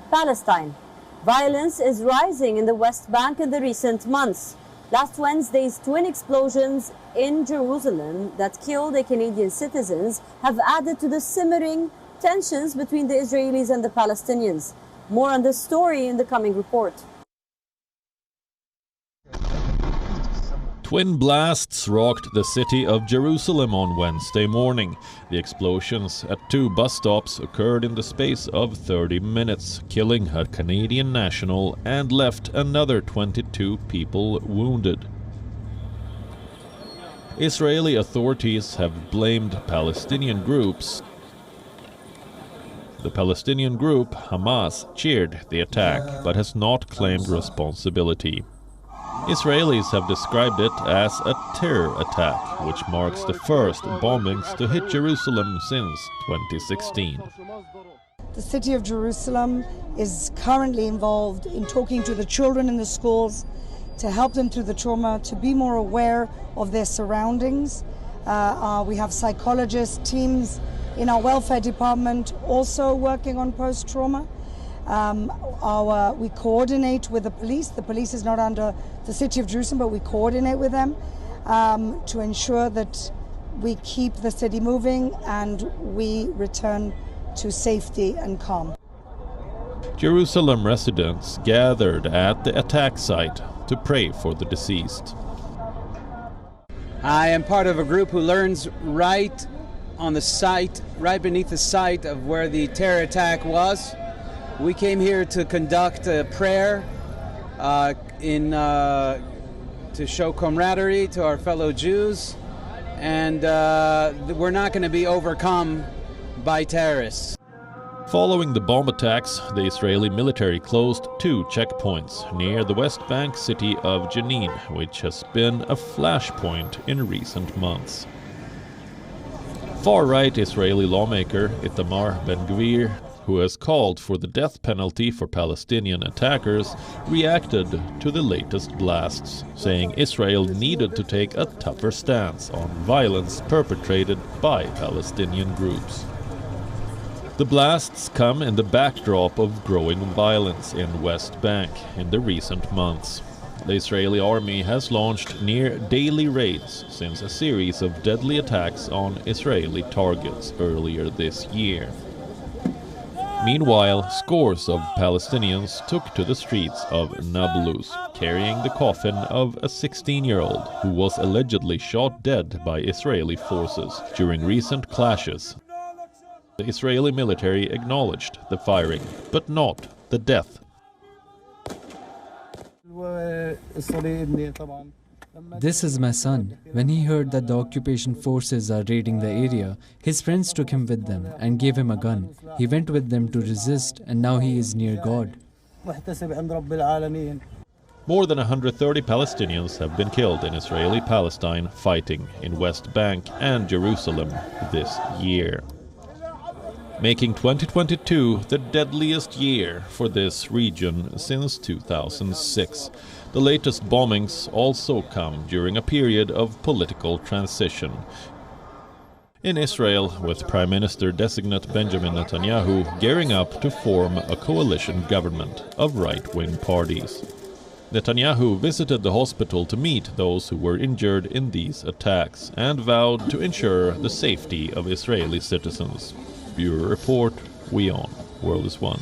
Palestine. Violence is rising in the West Bank in the recent months. Last Wednesday's twin explosions in Jerusalem that killed a Canadian citizens have added to the simmering tensions between the Israelis and the Palestinians. More on this story in the coming report. Twin blasts rocked the city of Jerusalem on Wednesday morning. The explosions at 2 bus stops occurred in the space of 30 minutes, killing a Canadian national and left another 22 people wounded. Israeli authorities have blamed Palestinian groups. The Palestinian group Hamas cheered the attack but has not claimed responsibility. Israelis have described it as a terror attack, which marks the first bombings to hit Jerusalem since 2016. The city of Jerusalem is currently involved in talking to the children in the schools to help them through the trauma, to be more aware of their surroundings. We have psychologist teams in our welfare department also working on post-trauma. We coordinate with the police. The police is not under the city of Jerusalem, but we coordinate with them to ensure that we keep the city moving and we return to safety and calm. Jerusalem residents gathered at the attack site to pray for the deceased. I am part of a group who learns right on the site, right beneath the site of where the terror attack was. We came here to conduct a prayer to show camaraderie to our fellow Jews, and we're not going to be overcome by terrorists. Following the bomb attacks, the Israeli military closed 2 checkpoints near the West Bank city of Jenin, which has been a flashpoint in recent months. Far-right Israeli lawmaker Itamar Ben-Gvir, who has called for the death penalty for Palestinian attackers, reacted to the latest blasts, saying Israel needed to take a tougher stance on violence perpetrated by Palestinian groups. The blasts come in the backdrop of growing violence in West Bank in the recent months. The Israeli army has launched near-daily raids since a series of deadly attacks on Israeli targets earlier this year. Meanwhile, scores of Palestinians took to the streets of Nablus, carrying the coffin of a 16-year-old who was allegedly shot dead by Israeli forces during recent clashes. The Israeli military acknowledged the firing, but not the death. This is my son. When he heard that the occupation forces are raiding the area, his friends took him with them and gave him a gun. He went with them to resist, and now he is near God. More than 130 Palestinians have been killed in Israeli-Palestine fighting in West Bank and Jerusalem this year, making 2022 the deadliest year for this region since 2006. The latest bombings also come during a period of political transition. In Israel, with Prime Minister-designate Benjamin Netanyahu gearing up to form a coalition government of right-wing parties. Netanyahu visited the hospital to meet those who were injured in these attacks and vowed to ensure the safety of Israeli citizens. Bureau Report, WION, World is One.